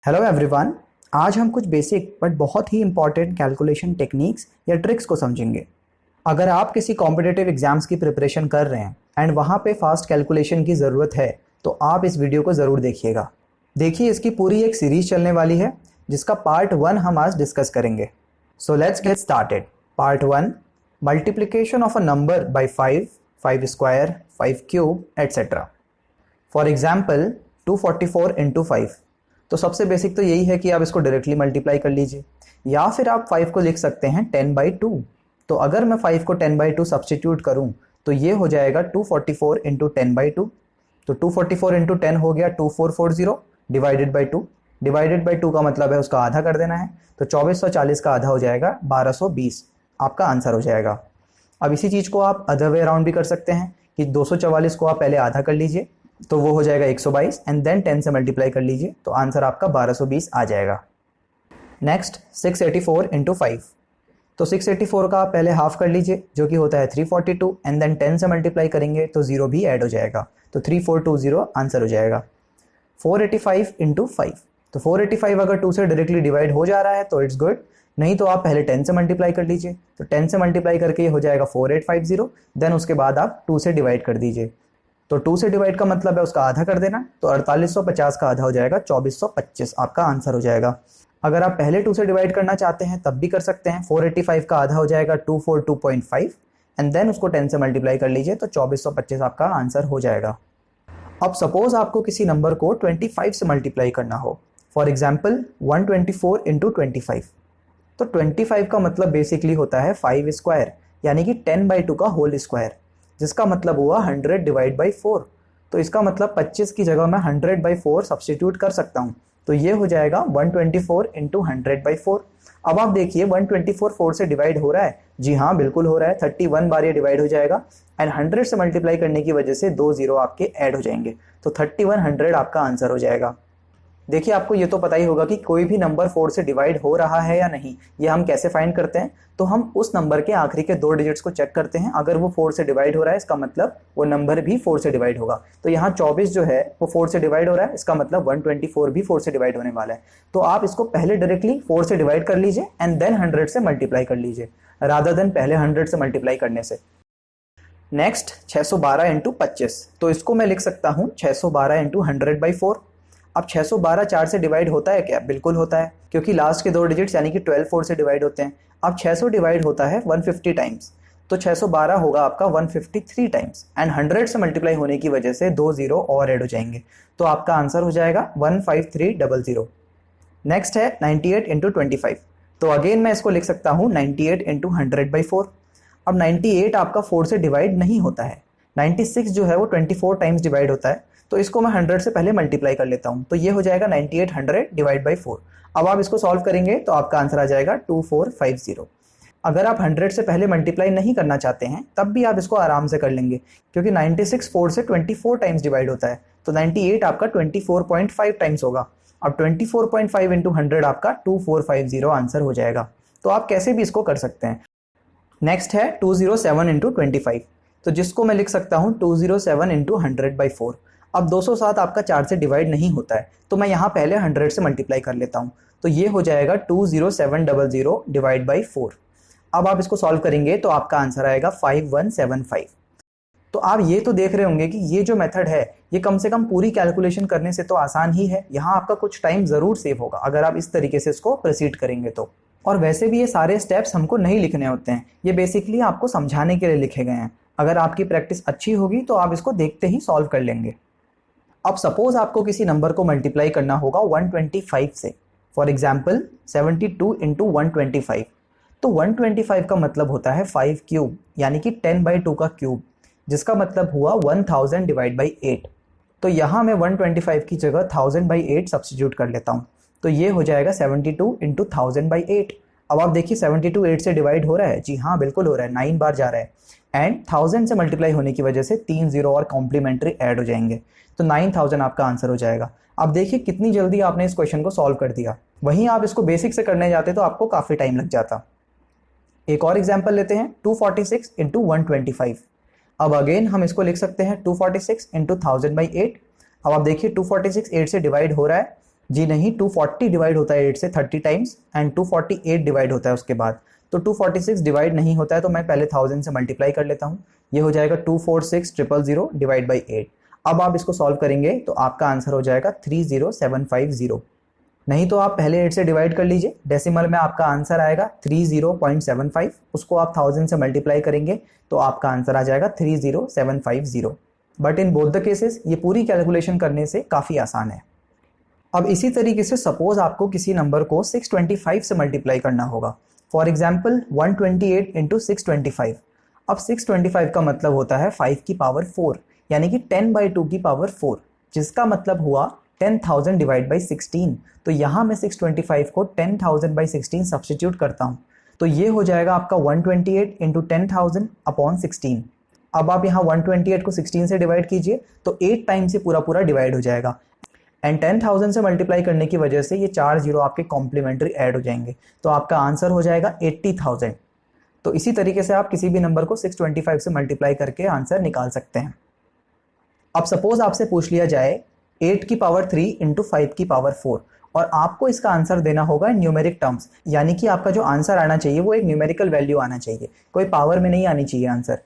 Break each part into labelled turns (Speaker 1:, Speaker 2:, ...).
Speaker 1: Hello everyone. आज हम कुछ बेसिक बट बहुत ही इंपॉर्टेंट कैलकुलेशन टेक्निक्स या ट्रिक्स को समझेंगे। अगर आप किसी कॉम्पिटिटिव एग्जाम्स की प्रिपरेशन कर रहे हैं एंड वहाँ पे फास्ट कैलकुलेशन की ज़रूरत है तो आप इस वीडियो को ज़रूर देखिएगा। देखिए, इसकी पूरी एक सीरीज चलने वाली है जिसका पार्ट 1 हम आज डिस्कस करेंगे। So let's get started. Part 1, multiplication of a number by 5, 5 square, 5 cube etcetera. For example 244 into 5। तो सबसे बेसिक तो यही है कि आप इसको डायरेक्टली मल्टीप्लाई कर लीजिए, या फिर आप 5 को लिख सकते हैं 10/2। तो अगर मैं 5 को 10/2 सब्सटीट्यूट करूं तो ये हो जाएगा 244 इंटू 10/2। तो 244 इंटू 10 हो गया 2440 डिवाइडेड बाई 2। डिवाइडेड बाई 2 का मतलब है उसका आधा कर देना है। तो 2440 का आधा हो जाएगा 1220। आपका आंसर हो जाएगा। अब इसी चीज़ को आप अदर वे अराउंड भी कर सकते हैं कि 244 को आप पहले आधा कर लीजिए तो वो हो जाएगा 122 एंड देन 10 से मल्टीप्लाई कर लीजिए तो आंसर आपका 1220 आ जाएगा। Next 684 into 5। तो 684 का आप पहले हाफ कर लीजिए जो कि होता है 342 एंड देन 10 से मल्टीप्लाई करेंगे तो 0 भी ऐड हो जाएगा तो 3420 आंसर हो जाएगा। 485 इंटू 5। तो 485 अगर 2 से डायरेक्टली डिवाइड हो जा रहा है तो इट्स गुड, नहीं तो आप पहले 10 से मल्टीप्लाई कर लीजिए। तो 10 से मल्टीप्लाई करके ये हो जाएगा 4850, देन उसके बाद आप 2 से डिवाइड कर दीजिए। तो 2 से डिवाइड का मतलब है उसका आधा कर देना, तो 4850 का आधा हो जाएगा 2425। आपका आंसर हो जाएगा। अगर आप पहले 2 से डिवाइड करना चाहते हैं तब भी कर सकते हैं। 485 का आधा हो जाएगा 242.5 एंड देन उसको 10 से मल्टीप्लाई कर लीजिए तो 2425 आपका आंसर हो जाएगा। अब सपोज आपको किसी नंबर को 25 से मल्टीप्लाई करना हो, फॉर एग्जाम्पल 124 इंटू 25। तो 25 का मतलब बेसिकली होता है 5 स्क्वायर, यानी कि 10/2 का होल स्क्वायर, जिसका मतलब हुआ 100 डिवाइड बाई 4। तो इसका मतलब 25 की जगह मैं 100/4 सब्सटीट्यूट कर सकता हूँ। तो ये हो जाएगा 124 इंटू 100/4। अब आप देखिए 124 4 से डिवाइड हो रहा है। जी हाँ, बिल्कुल हो रहा है। 31 बार ये डिवाइड हो जाएगा एंड 100 से मल्टीप्लाई करने की वजह से 2 0 आपके ऐड हो जाएंगे तो 3100 आपका आंसर हो जाएगा। देखिए, आपको ये तो पता ही होगा कि कोई भी नंबर 4 से डिवाइड हो रहा है या नहीं, ये हम कैसे फाइंड करते हैं। तो हम उस नंबर के आखिरी के 2 डिजिट्स को चेक करते हैं। अगर वो 4 से डिवाइड हो रहा है इसका मतलब वो नंबर भी 4 से डिवाइड होगा। तो यहाँ 24 जो है वो 4 से डिवाइड हो रहा है, इसका मतलब 124 भी 4 से डिवाइड होने वाला है। तो आप इसको पहले डायरेक्टली 4 से डिवाइड कर लीजिए एंड देन 100 से मल्टीप्लाई कर लीजिए, रादर देन पहले 100 से मल्टीप्लाई करने से। Next 612 into 25। तो इसको मैं लिख सकता हूँ 612 इंटू 100/4। अब 612 4 से डिवाइड होता है क्या? बिल्कुल होता है, क्योंकि लास्ट के 2 डिजिट्स यानी कि 12 4 से डिवाइड होते हैं। अब 600 डिवाइड होता है 150 टाइम्स, तो 612 होगा आपका 153 टाइम्स एंड 100 से मल्टीप्लाई होने की वजह से 2 0 और ऐड हो जाएंगे तो आपका आंसर हो जाएगा 15300। नेक्स्ट है 98 इंटू 25। तो अगेन मैं इसको लिख सकता हूँ 98 इंटू 100/4। अब 98 आपका 4 से डिवाइड नहीं होता है। 96 जो है वो 24 टाइम्स डिवाइड होता है, तो इसको मैं 100 से पहले मल्टीप्लाई कर लेता हूँ तो ये हो जाएगा 9800 डिवाइड बाई 4। अब आप इसको सॉल्व करेंगे तो आपका आंसर आ जाएगा 2450। अगर आप 100 से पहले मल्टीप्लाई नहीं करना चाहते हैं तब भी आप इसको आराम से कर लेंगे, क्योंकि 96 4 से 24 टाइम्स डिवाइड होता है तो 98 आपका 24.5 टाइम्स होगा। अब 24.5 इंटू 100 आपका 2450 आंसर हो जाएगा। तो आप कैसे भी इसको कर सकते हैं। नेक्स्ट है 207 इंटू 25। तो जिसको मैं लिख सकता हूँ 207 इंटू 100/4। अब 207 आपका 4 से डिवाइड नहीं होता है तो मैं यहाँ पहले 100 से मल्टीप्लाई कर लेता हूँ तो ये हो जाएगा 20700 डिवाइड बाई 4। अब आप इसको सॉल्व करेंगे तो आपका आंसर आएगा 5175। तो आप ये तो देख रहे होंगे कि ये जो मेथड है ये कम से कम पूरी कैलकुलेशन करने से तो आसान ही है। यहाँ आपका कुछ टाइम ज़रूर सेव होगा अगर आप इस तरीके से इसको प्रोसीड करेंगे तो। और वैसे भी ये सारे स्टेप्स हमको नहीं लिखने होते हैं, ये बेसिकली आपको समझाने के लिए लिखे गए हैं। अगर आपकी प्रैक्टिस अच्छी होगी तो आप इसको देखते ही सॉल्व कर लेंगे। अब सपोज आपको किसी नंबर को मल्टीप्लाई करना होगा 125 से, फॉर एग्जाम्पल 72 इंटू 125। तो 125 का मतलब होता है 5 क्यूब, यानी कि 10/2 का क्यूब, जिसका मतलब हुआ 1000 डिवाइड बाई 8। तो यहाँ मैं 125 की जगह 1000/8 सब्सटीट्यूट कर लेता हूँ तो ये हो जाएगा 72 इंटू 1000/8। अब आप देखिए 72 8 से डिवाइड हो रहा है। जी हाँ, बिल्कुल हो रहा है, 9 बार जा रहा है एंड 1000 से मल्टीप्लाई होने की वजह से 3 0 और कॉम्प्लीमेंट्री ऐड हो जाएंगे तो 9000 आपका आंसर हो जाएगा। अब देखिए कितनी जल्दी आपने इस क्वेश्चन को सॉल्व कर दिया। वहीं आप इसको बेसिक से करने जाते तो आपको काफ़ी टाइम लग जाता। एक और एग्जाम्पल लेते हैं 246 इंटू 125। अब अगेन हम इसको लिख सकते हैं 246 इंटू 1000/8। अब आप देखिए 246 8 से डिवाइड हो रहा है, जी नहीं, 240 डिवाइड होता है 8 से 30 टाइम्स एंड 248 डिवाइड होता है उसके बाद। तो 246 डिवाइड नहीं होता है, तो मैं पहले 1000 से मल्टीप्लाई कर लेता हूँ। ये हो जाएगा 246000 डिवाइड बाई 8। अब आप इसको सॉल्व करेंगे तो आपका आंसर हो जाएगा 30750। नहीं तो आप पहले 8 से डिवाइड कर लीजिए, डेसिमल में आपका आंसर आएगा 30.75। उसको आप 1000 से मल्टीप्लाई करेंगे तो आपका आंसर आ जाएगा 30750। But in both the cases ये पूरी कैलकुलेशन करने से काफ़ी आसान है। अब इसी तरीके से सपोज आपको किसी नंबर को 625 से मल्टीप्लाई करना होगा। For example 128 into 625। अब 625 का मतलब होता है 5 की पावर 4, यानी कि 10/2 की पावर 4, जिसका मतलब हुआ 10,000 डिवाइड बाई 16। तो यहाँ मैं 625 को 10,000 बाई 16 सब्सटीट्यूट करता हूँ, तो ये हो जाएगा आपका 128 इंटू 10,000 अपॉन 16। अब आप यहाँ 128 को 16 से डिवाइड कीजिए तो 8 टाइम से पूरा पूरा डिवाइड हो जाएगा। एंड 10,000 से मल्टीप्लाई करने की वजह से ये 4 जीरो आपके कॉम्प्लीमेंट्री ऐड हो जाएंगे, तो आपका आंसर हो जाएगा 80,000। तो इसी तरीके से आप किसी भी नंबर को 625 से मल्टीप्लाई करके आंसर निकाल सकते हैं। अब सपोज आपसे पूछ लिया जाए 8 की पावर 3 इंटू 5 की पावर 4, और आपको इसका आंसर देना होगा न्यूमेरिक टर्म्स, यानी कि आपका जो आंसर आना चाहिए वो एक न्यूमेरिकल वैल्यू आना चाहिए, कोई पावर में नहीं आनी चाहिए आंसर।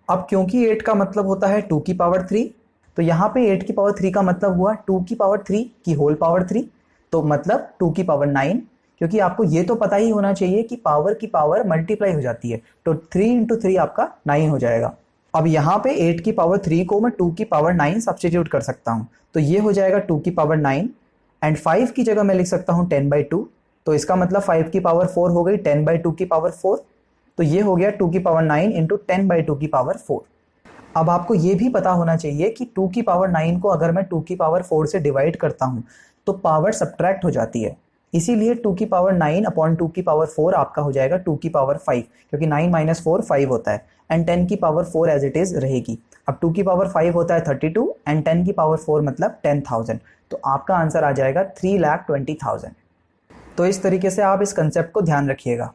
Speaker 1: अब क्योंकि 8 का मतलब होता है 2 की पावर 3, तो यहाँ पे 8 की पावर 3 का मतलब हुआ 2 की पावर 3 की होल पावर 3, तो मतलब 2 की पावर 9। क्योंकि आपको ये तो पता ही होना चाहिए कि पावर की पावर मल्टीप्लाई हो जाती है, तो 3 इंटू 3 आपका 9 हो जाएगा। अब यहाँ पे 8 की पावर 3 को मैं 2 की पावर 9 सब्सटीट्यूट कर सकता हूँ, तो ये हो जाएगा 2 की पावर 9। एंड 5 की जगह मैं लिख सकता हूँ 10/2, तो इसका मतलब 5 की पावर 4 हो गई 10/2 की पावर 4, तो ये हो गया 2 की पावर 9 इंटू 10/2 की पावर 4। अब आपको ये भी पता होना चाहिए कि 2 की पावर 9 को अगर मैं 2 की पावर 4 से डिवाइड करता हूँ तो पावर सब्ट्रैक्ट हो जाती है, इसीलिए 2 की पावर 9 अपॉन 2 की पावर 4 आपका हो जाएगा 2 की पावर 5, क्योंकि 9 माइनस 4 5 होता है, एंड 10 की पावर 4 एज इट इज रहेगी। अब 2 की पावर 5 होता है 32 एंड 10 की पावर 4 मतलब 10,000, तो आपका आंसर आ जाएगा 3,20,000। तो इस तरीके से आप इस कंसेप्ट को ध्यान रखिएगा।